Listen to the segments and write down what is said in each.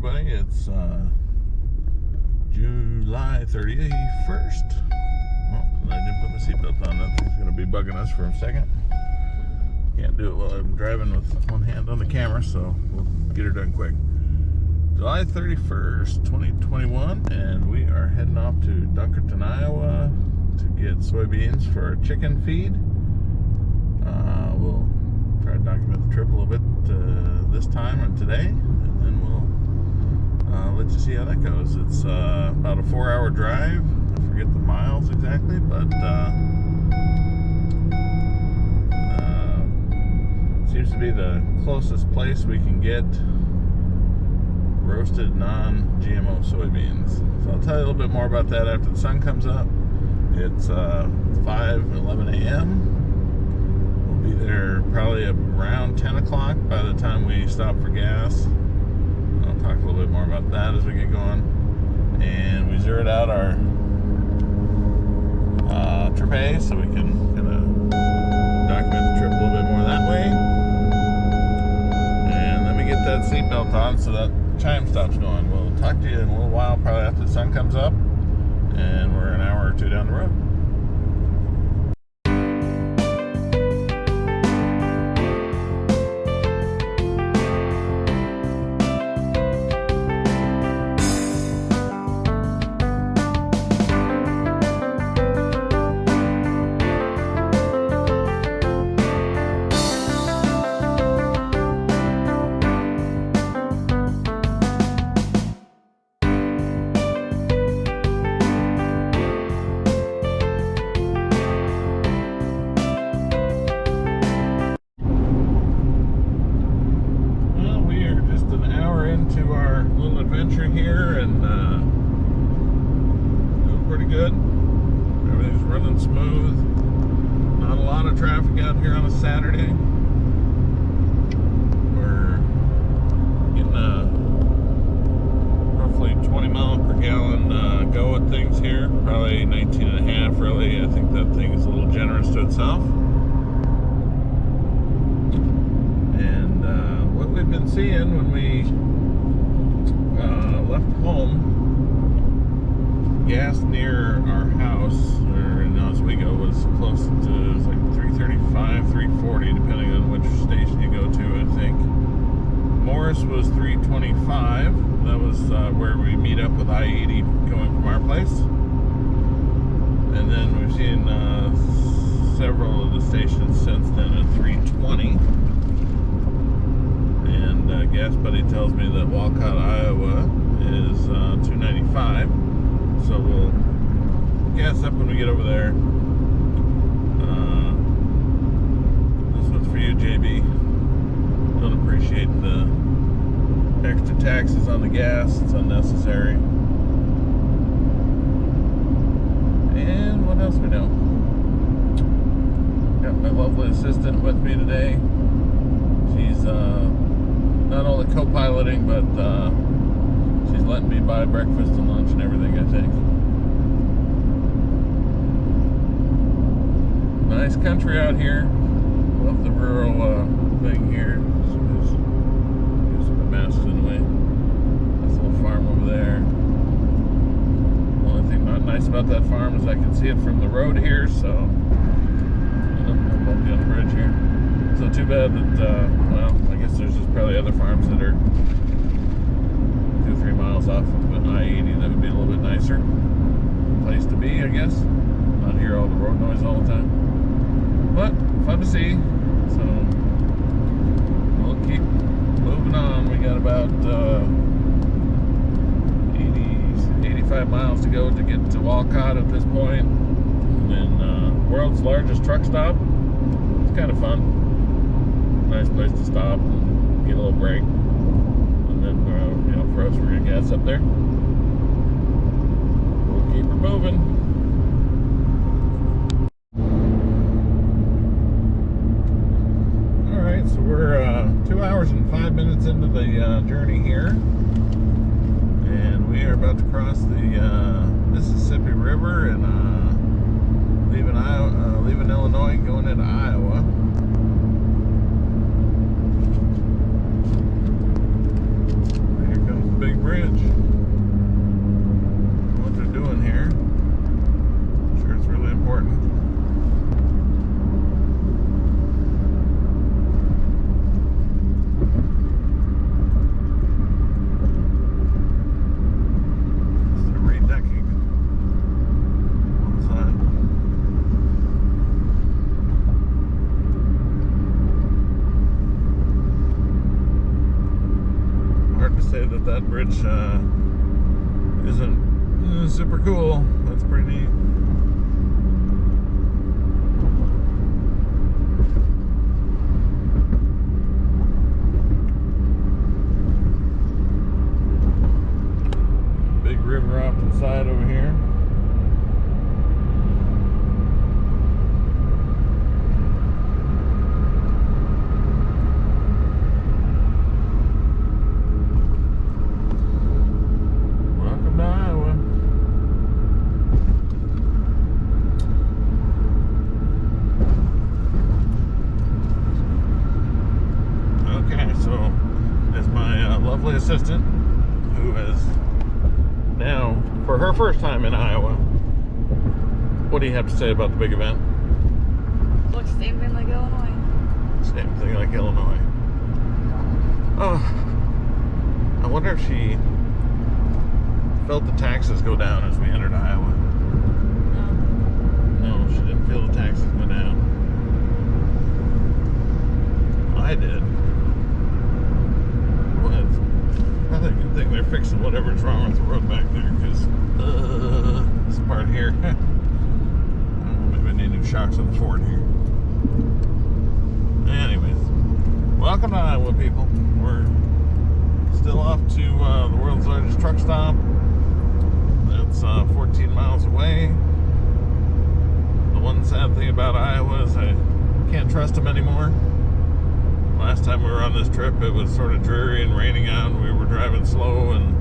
everybody. It's July 31st. Well, I didn't put my seatbelt on. That thing's going to be bugging us for a second. Can't do it while I'm driving with one hand on the camera, so we'll get her done quick. July 31st, 2021, and we are heading off to Walcott, Iowa to get soybeans for our chicken feed. We'll try to document the trip a little bit this time and today, and then we'll let you see how that goes. It's about a 4-hour drive. I forget the miles exactly, but seems to be the closest place we can get roasted non-GMO soybeans. So I'll tell you a little bit more about that after the sun comes up. It's 5:11 a.m. We'll be there probably around 10 o'clock by the time we stop for gas. I'll talk a little bit more about that as we get going. And we zeroed out our trip A, so we can kind of document the trip a little bit more that way. And let me get that seatbelt on so that chime stops going. We'll talk to you in a little while, probably after the sun comes up, and we're an hour or two down the road. Into our little adventure here, and doing pretty good. Everything's running smooth. Not a lot of traffic out here on a Saturday. We're getting a roughly 20 mile per gallon go at things here. Probably 19 and a half really. I think that thing is a little generous to itself. And what we've been seeing when we left home, gas near our house, or in Oswego, was close to, it was like $3.35, $3.40, depending on which station you go to, I think. Morris was $3.25. That was where we meet up with I-80 going from our place. And then we've seen several of the stations since then at $3.20. And Gas Buddy tells me that Walcott, Iowa is $2.95, so we'll gas up when we get over there. This one's for you, JB. Don't appreciate the extra taxes on the gas. It's unnecessary. And what else we know? Got my lovely assistant with me today. She's not only co-piloting, but she's letting me buy breakfast and lunch and everything, I think. Nice country out here. Love the rural thing here. There's some masts in the way. This little farm over there. The only thing not nice about that farm is I can see it from the road here, so I'll bump you on the bridge here. So too bad that, well, I guess there's just probably other farms that are 2 or 3 miles off of an I-80 that would be a little bit nicer place to be, I guess. Not hear all the road noise all the time. But fun to see. So we'll keep moving on. We got about 85 miles to go to get to Walcott at this point. And then world's largest truck stop. It's kind of fun. Nice place to stop and get a little break. And then, you know, for us, we're gonna gas up there. We'll keep her moving. All right, so we're 2 hours and 5 minutes into the journey here, and we are about to cross the Mississippi River and leaving Illinois, going into Iowa. bridge. What they're doing here. I'm sure it's really important. Say that bridge isn't super cool. That's pretty neat. Big river off to the side over here. Lovely assistant, who is now, for her first time in Iowa, what do you have to say about the big event? Looks same thing like Illinois. Same thing like Illinois. Oh, I wonder if she felt the taxes go down as we entered Iowa. No, she didn't feel the taxes go down. I did. I think good thing they're fixing whatever's wrong with the road back there, because this part here, I don't know, maybe I need new shocks on the Ford here. Anyways, welcome to Iowa, people. We're still off to the world's largest truck stop. That's 14 miles away. The one sad thing about Iowa is I can't trust them anymore. Last time we were on this trip, it was sort of dreary and raining out, and we were driving slow and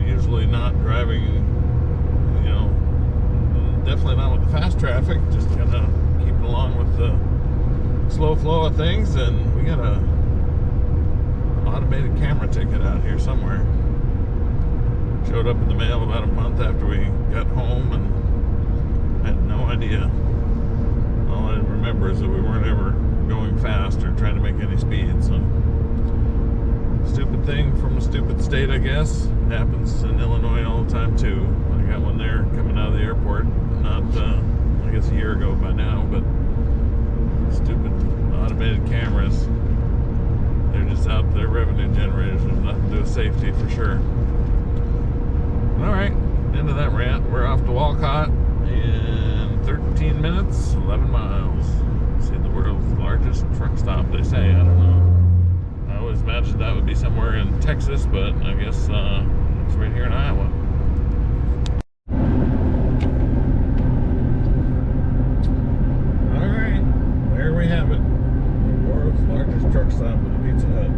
usually not driving, you know, definitely not with the fast traffic, just kind of keeping along with the slow flow of things. And we got a automated camera ticket out here somewhere. Showed up in the mail about a month after we got home, and I had no idea. All I remember is that we weren't ever going fast or trying to make any speed. So, stupid thing from a stupid state, I guess. It happens in Illinois all the time too. I got one there coming out of the airport, not I guess a year ago by now, but stupid automated cameras. They're just out there revenue generators. There's nothing to do with safety for sure. All right, end of that rant. We're off to Walcott in 13 minutes, 11 miles. See the world's largest truck stop, they say. I don't know. I always imagined that would be somewhere in Texas, but I guess it's right here in Iowa. All right, there we have it. The world's largest truck stop with a Pizza Hut.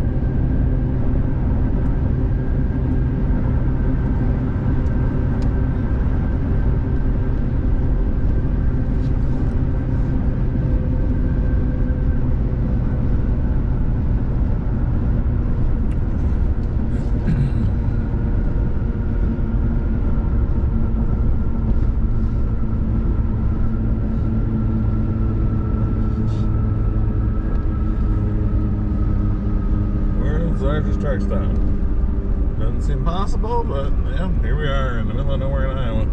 Largest truck stop. Doesn't seem possible, but yeah, here we are in the middle of nowhere in Iowa.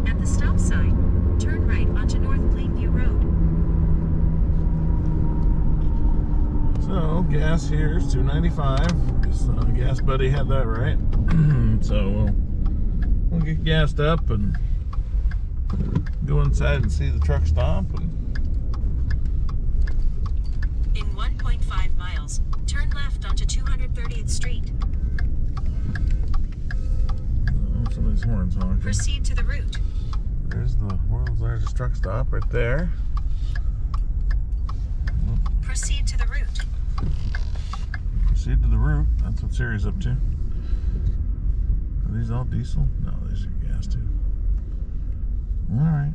At the stop sign, turn right onto North Plainview Road. So gas here is $2.95. Guess Gas Buddy had that right. So we'll get gassed up and go inside and see the truck stop. And in 1.5 miles, turn left onto 230th Street. Oh, somebody's horns honking. Proceed to the route. There's the world's largest truck stop right there. Proceed to the route. Proceed to the route. That's what Siri's up to. Are these all diesel? No, these are gas too. All right.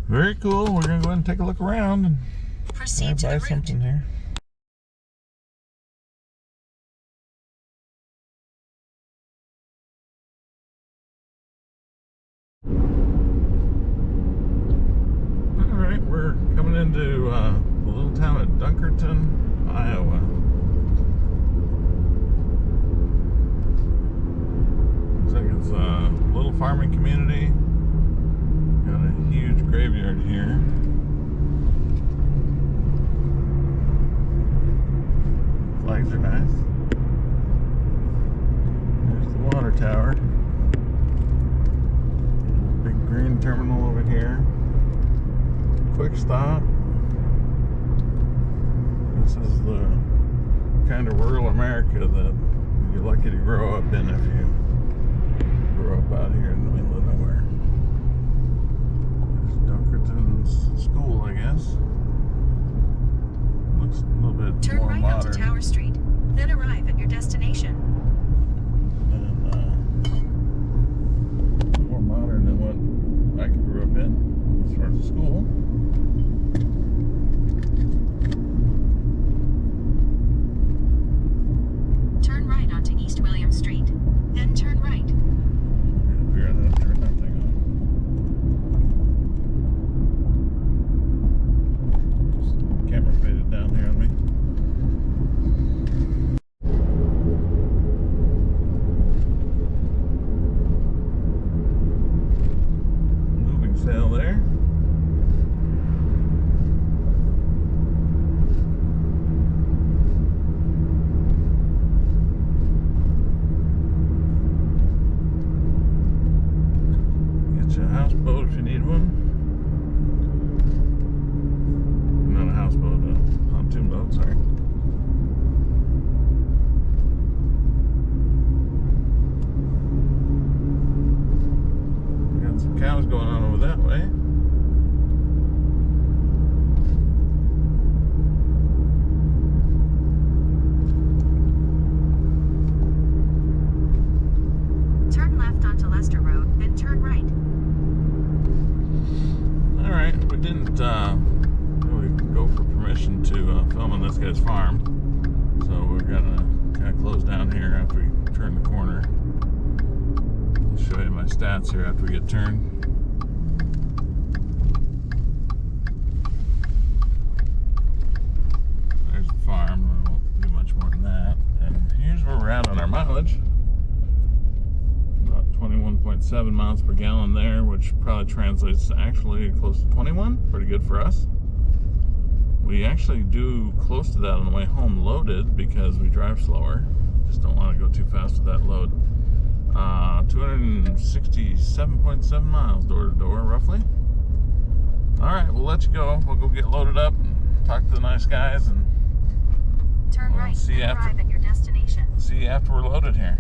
Very cool. We're gonna go ahead and take a look around and proceed to the buy route. something here. we're coming into the little town of Dunkerton, Iowa. Looks like it's a little farming community. Got a huge graveyard here. Flags are nice. There's the water tower. Big green terminal over here. Quick stop. This is the kind of rural America that you're lucky to grow up in if you grow up out here in the middle of nowhere. There's Dunkerton's school, I guess. Looks a little bit Turn more right modern. onto Tower Street, then arrive at your destination. More modern than what I grew up in as far as the school. Turn right onto East William Street, then turn right. Figure out how to turn that thing on. Camera faded down here on me. Moving sail there. Get you a houseboat if you need one. Not a houseboat, a pontoon boat, sorry. Got some cows going on over that way. Turn left onto Leicester Road, then turn right. Alright, we didn't really go for permission to film on this guy's farm, so we're gonna kind of close down here after we turn the corner. I'll show you my stats here after we get turned. There's the farm. I won't do much more than that. And here's where we're at on our mileage. About 21.7 miles per gallon there, which probably translates to actually close to 21. Pretty good for us. We actually do close to that on the way home loaded because we drive slower. Just don't want to go too fast with that load. 267.7 miles door to door, roughly. All right, we'll let you go. We'll go get loaded up and talk to the nice guys, and Turn Well, right, see you then after- arrive at your destination. see you after we're loaded here.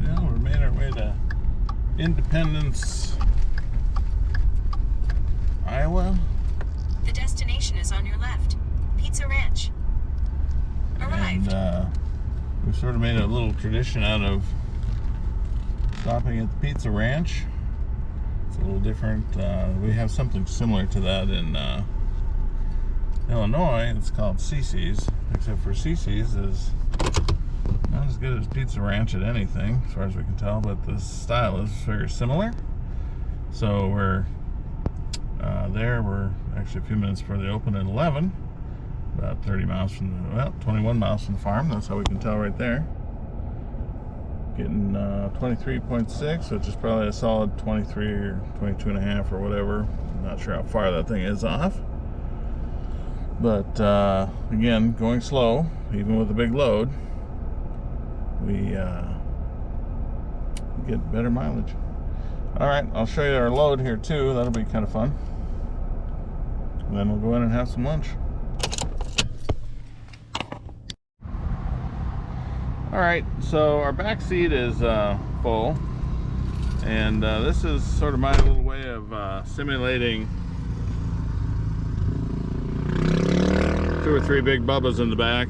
Well, we made our way to Independence, Iowa. The destination is on your left. Pizza Ranch. Arrived. And we've sort of made a little tradition out of stopping at the Pizza Ranch. It's a little different. We have something similar to that in Illinois. It's called Cece's, except for Cece's is not as good as Pizza Ranch at anything, as far as we can tell, but the style is very similar. So we're there. We're actually a few minutes before they open at 11. About 30 miles from the, well, 21 miles from the farm. That's how we can tell right there. Getting 23.6, which is probably a solid 23 or 22 and a half or whatever. I'm not sure how far that thing is off. But again, going slow, even with a big load, we get better mileage. All right, I'll show you our load here too. That'll be kind of fun. And then we'll go in and have some lunch. All right, so our back seat is full, and this is sort of my little way of simulating 2 or 3 big bubbas in the back.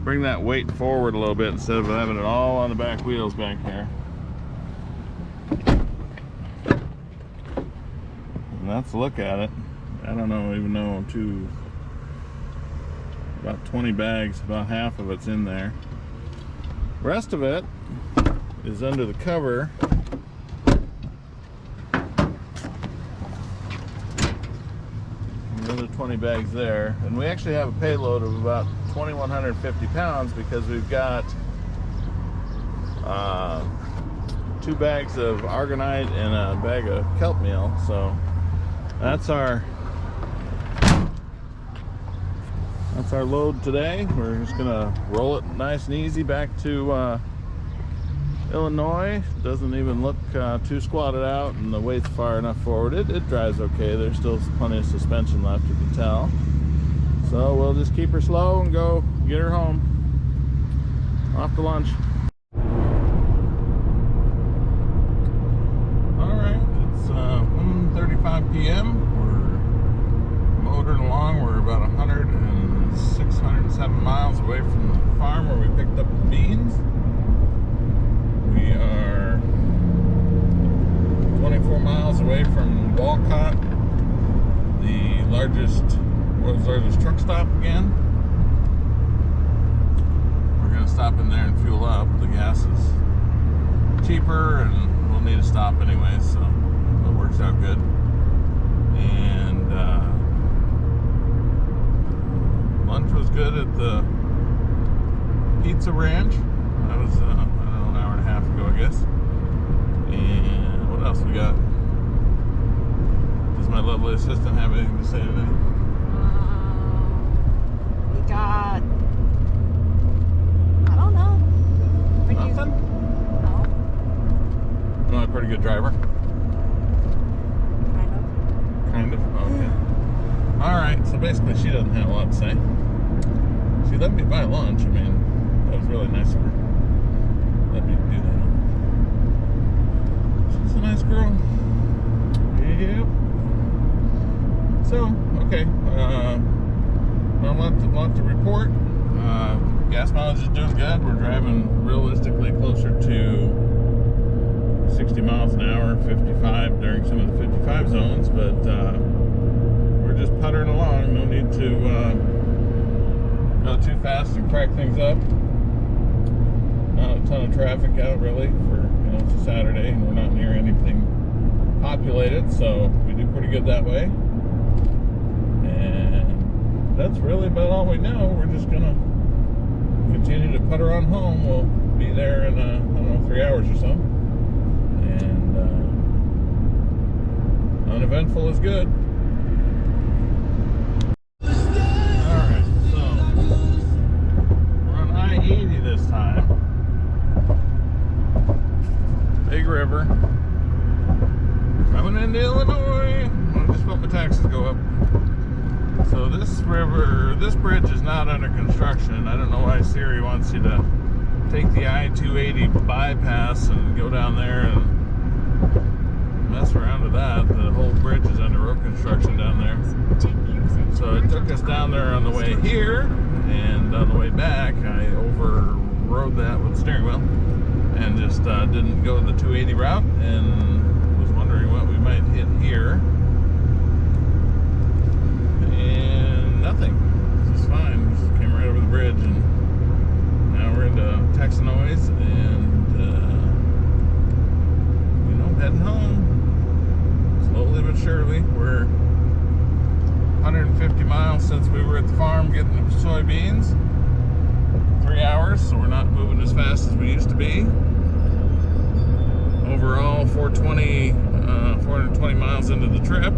Bring that weight forward a little bit instead of having it all on the back wheels back here. And that's a look at it. I don't know, even know, about 20 bags, about half of it's in there. Rest of it is under the cover. Another 20 bags there, and we actually have a payload of about 2,150 pounds because we've got 2 bags of argonite and a bag of kelp meal. So that's our load today. We're just gonna roll it nice and easy back to Illinois. Doesn't even look too squatted out, and the weight's far enough forward. It drives okay. There's still plenty of suspension left, you can tell. So we'll just keep her slow and go get her home. Off to lunch. Alright, it's 1:35 p.m. We're motoring along. We're about 106, 107 miles away from the farm where we picked up the beans. We are 24 miles away from Walcott, the world's largest truck stop again. We're going to stop in there and fuel up. The gas is cheaper and we'll need to stop anyway, so it works out good. And lunch was good at the Pizza Ranch. That was an hour and a half ago, I guess. And what else we got? Does my lovely assistant have anything to say today? We got, I don't know. Nothing? No. I'm a pretty good driver. Kind of. Kind of? Okay. Alright, so basically she doesn't have a lot to say. She let me buy lunch. I mean, that was really nice of her. Let me do that. She's a nice girl. Yep. So, okay. Not a lot to report. Gas mileage is doing good. We're driving realistically closer to 60 miles an hour, 55 during some of the 55 zones, but we're just puttering along. No need to go too fast and crack things up. Not a ton of traffic out really for, it's a Saturday and we're not near anything populated, so we do pretty good that way. And that's really about all we know. We're just gonna continue to putter on home. We'll be there in I don't know, 3 hours or so. And uneventful is good. Alright, so we're on I-80 this time. Big river. Coming into Illinois. I just felt my taxes go up. So this bridge is not under construction. I don't know why Siri wants you to take the I-280 bypass and go down there and mess around with that. The whole bridge is under road construction down there. So it took us down there on the way here, and on the way back I overrode that with the steering wheel and just didn't go the 280 route and was wondering what we might hit here. And nothing. It's just fine. Just came right over the bridge, and now we're into Texanoids, and heading home. Slowly but surely. We're 150 miles since we were at the farm getting the soybeans. 3 hours, so we're not moving as fast as we used to be. Overall, 420 miles into the trip,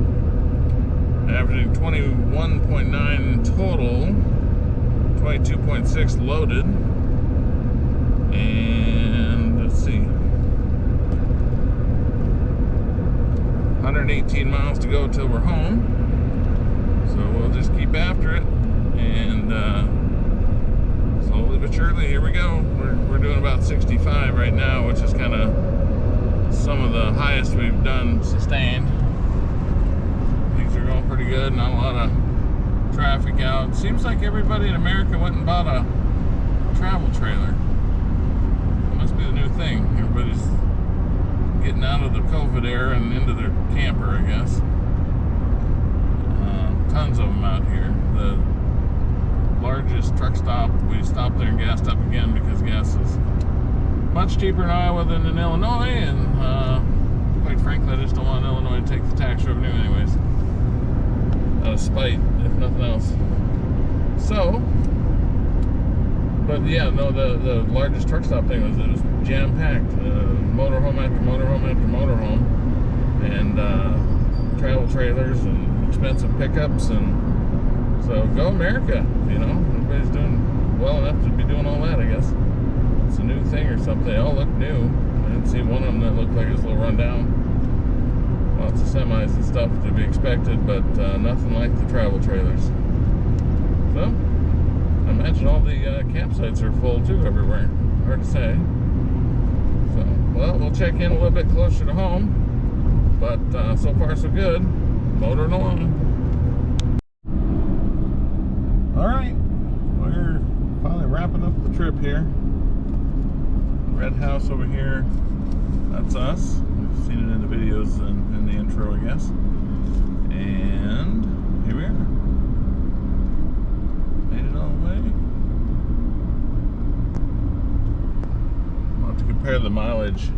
averaging 21.9 total, 22.6 loaded, and let's see, 118 miles to go till we're home. So we'll just keep after it, and slowly but surely, here we go. We're doing about 65 right now, which is kind of some of the highest we've done sustained. Things are going pretty good, not a lot of traffic out. Seems like everybody in America went and bought a travel trailer. It must be the new thing. Everybody's getting out of the COVID era and into their camper, I guess. Tons of them out here. The largest truck stop, we stopped there and gassed up again because gas is much cheaper in Iowa than in Illinois, and quite frankly, I just don't want Illinois to take the tax revenue anyways. Out of spite, if nothing else. So, but yeah, no, the largest truck stop thing was, it was jam-packed. Motorhome after motorhome after motorhome, and travel trailers and expensive pickups, and so go America, you know. Everybody's doing well enough to be doing all that, I guess. It's a new thing or something. They all look new. I didn't see one of them that looked like it was a little run down. Lots of semis and stuff to be expected, but nothing like the travel trailers. So, I imagine all the campsites are full too everywhere. Hard to say. So, well, we'll check in a little bit closer to home, but so far so good. Motoring along. Alright, we're finally wrapping up the trip here. Red house over here, that's us. We've seen it in the videos and in the intro, I guess. And here we are. Made it all the way. I'll have to compare the mileage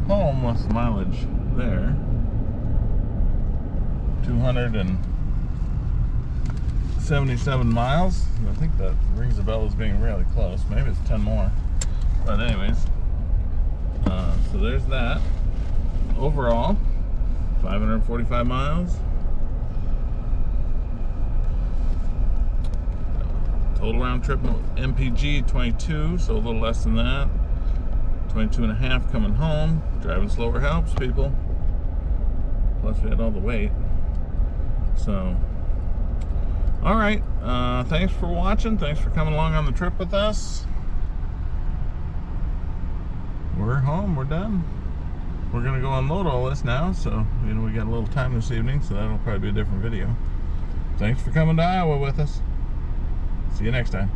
home with the mileage there. 277 miles. I think that rings a bell as being really close. Maybe it's 10 more. But anyways, so there's that. Overall, 545 miles. Total round trip MPG 22, so a little less than that. 22 and a half coming home. Driving slower helps, people. Plus we had all the weight. So, alright, thanks for watching. Thanks for coming along on the trip with us. We're home, we're done. We're gonna go unload all this now, so you know we got a little time this evening, so that'll probably be a different video. Thanks for coming to Iowa with us. See you next time.